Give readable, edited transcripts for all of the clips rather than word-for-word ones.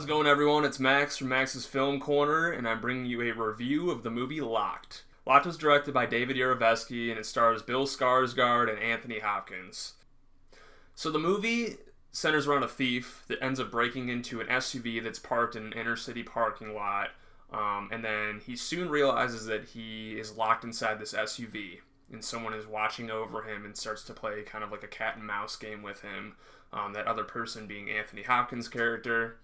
How's it going, everyone? It's Max from Max's Film Corner, and I'm bringing you a review of the movie Locked. Locked was directed by David Yarovesky, and it stars Bill Skarsgard and Anthony Hopkins. So the movie centers around a thief that ends up breaking into an SUV that's parked in an inner city parking lot, and then he soon realizes that he is locked inside this SUV, and someone is watching over him and starts to play kind of like a cat and mouse game with him, that other person being Anthony Hopkins' character.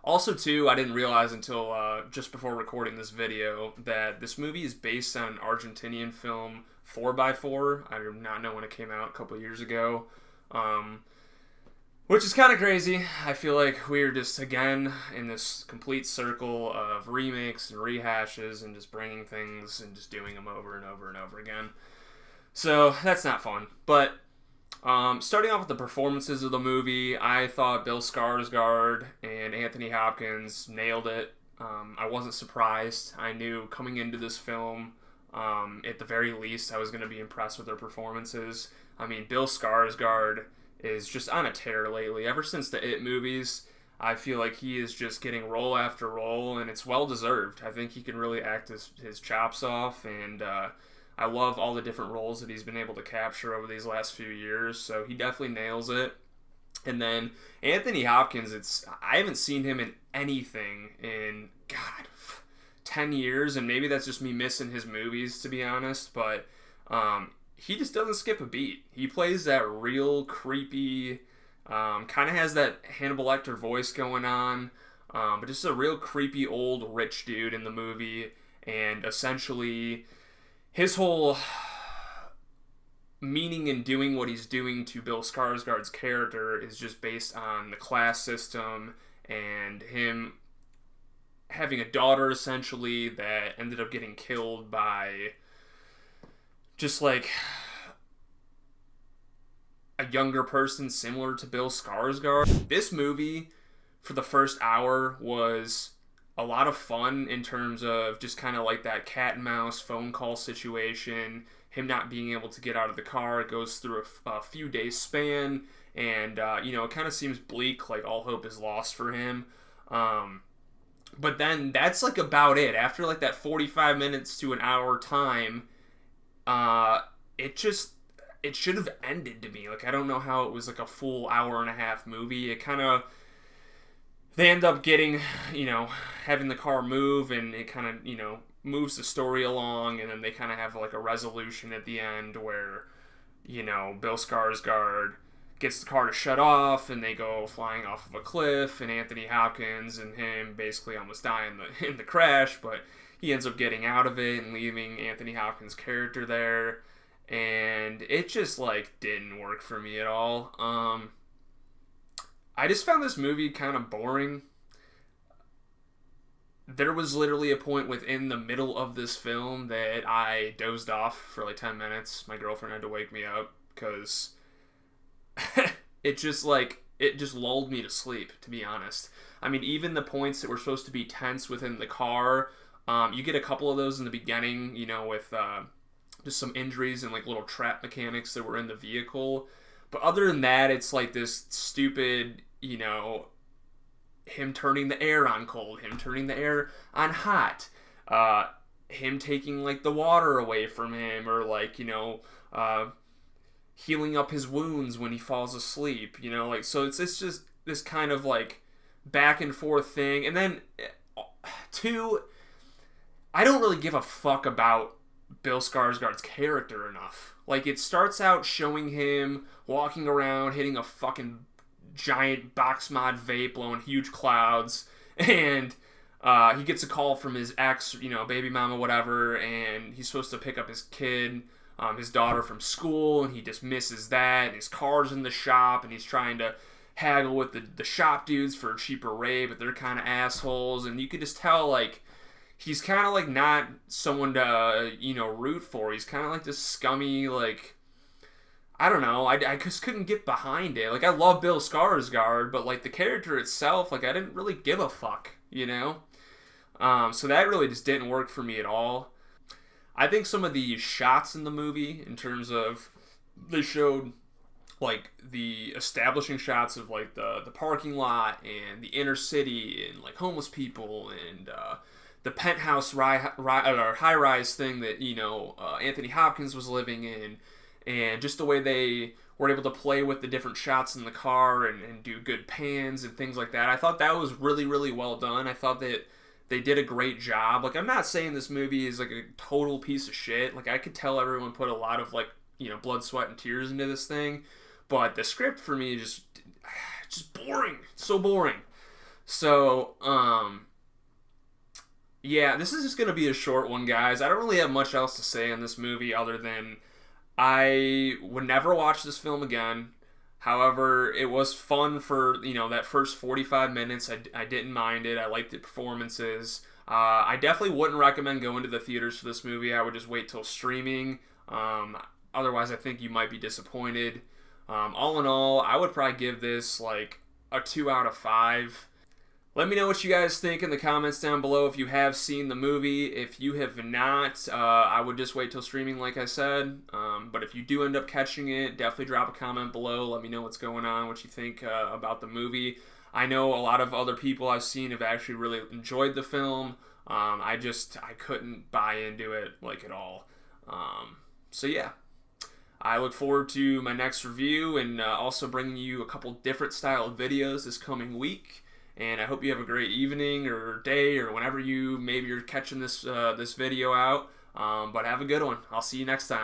Also, too, I didn't realize until just before recording this video that this movie is based on an Argentinian film, 4x4. I did not know when it came out a couple years ago, which is kind of crazy. I feel like we're just, again, in this complete circle of remakes and rehashes and just bringing things and just doing them over and over and over again. So, that's not fun. But starting off with the performances of the movie, I thought Bill Skarsgard and Anthony Hopkins nailed it. I wasn't surprised. I knew coming into this film, at the very least, I was going to be impressed with their performances. I mean, Bill Skarsgard is just on a tear lately. Ever since the It movies, I feel like he is just getting role after role, and it's well-deserved. I think he can really act his chops off, and I love all the different roles that he's been able to capture over these last few years, so he definitely nails it. And then Anthony Hopkins, I haven't seen him in anything in, 10 years, and maybe that's just me missing his movies, to be honest, but he just doesn't skip a beat. He plays that real creepy, kind of has that Hannibal Lecter voice going on, but just a real creepy old rich dude in the movie, and essentially his whole meaning in doing what he's doing to Bill Skarsgard's character is just based on the class system and him having a daughter, essentially, that ended up getting killed by just like a younger person similar to Bill Skarsgård. This movie, for the first hour, was a lot of fun in terms of just kind of like that cat and mouse phone call situation, him not being able to get out of the car. It goes through a few days span, and it kind of seems bleak, like all hope is lost for him. But then that's like about it. After like that 45 minutes to an hour time, it should have ended to me. Like, I don't know how it was like a full hour and a half movie. It kind of, they end up getting, having the car move, and it kind of, moves the story along, and then they kind of have like a resolution at the end where, Bill Skarsgård gets the car to shut off, and they go flying off of a cliff, and Anthony Hopkins and him basically almost die in the crash, but he ends up getting out of it and leaving Anthony Hopkins' character there, and it just, didn't work for me at all. I just found this movie kind of boring. There was literally a point within the middle of this film that I dozed off for 10 minutes. My girlfriend had to wake me up because it just lulled me to sleep, to be honest. I mean, even the points that were supposed to be tense within the car, you get a couple of those in the beginning, with just some injuries and little trap mechanics that were in the vehicle. But other than that, it's this stupid, him turning the air on cold, him turning the air on hot, him taking the water away from him, or healing up his wounds when he falls asleep, so it's just this kind of back and forth thing. And then two, I don't really give a fuck about Bill Skarsgård's character enough. It starts out showing him walking around, hitting a fucking giant box mod vape, blowing huge clouds, and he gets a call from his ex, baby mama, whatever, and he's supposed to pick up his kid, his daughter, from school, and he dismisses that, and his car's in the shop, and he's trying to haggle with the shop dudes for a cheaper rate, but they're kind of assholes, and you could just tell, he's kind of not someone to, root for. He's kind of this scummy, I don't know. I just couldn't get behind it. I love Bill Skarsgård, but the character itself, I didn't really give a fuck, So that really just didn't work for me at all. I think some of the shots in the movie, in terms of, they showed like the establishing shots of like the parking lot and the inner city and like homeless people and the penthouse high rise thing that Anthony Hopkins was living in, and just the way they were able to play with the different shots in the car and do good pans and things like that. I thought that was really, really well done. I thought that they did a great job. Like, I'm not saying this movie is like a total piece of shit. Like, I could tell everyone put a lot of like, blood, sweat, and tears into this thing, but the script for me just boring. It's so boring. So, yeah, this is just going to be a short one, guys. I don't really have much else to say on this movie other than I would never watch this film again. However, it was fun for, that first 45 minutes. I didn't mind it. I liked the performances. I definitely wouldn't recommend going to the theaters for this movie. I would just wait till streaming. Otherwise, I think you might be disappointed. All in all, I would probably give this like a 2 out of 5. Let me know what you guys think in the comments down below if you have seen the movie. If you have not, I would just wait till streaming like I said. But if you do end up catching it, definitely drop a comment below. Let me know what's going on, what you think about the movie. I know a lot of other people I've seen have actually really enjoyed the film. I couldn't buy into it like at all. So yeah. I look forward to my next review and also bringing you a couple different style of videos this coming week. And I hope you have a great evening or day or whenever maybe you're catching this video out. But have a good one. I'll see you next time.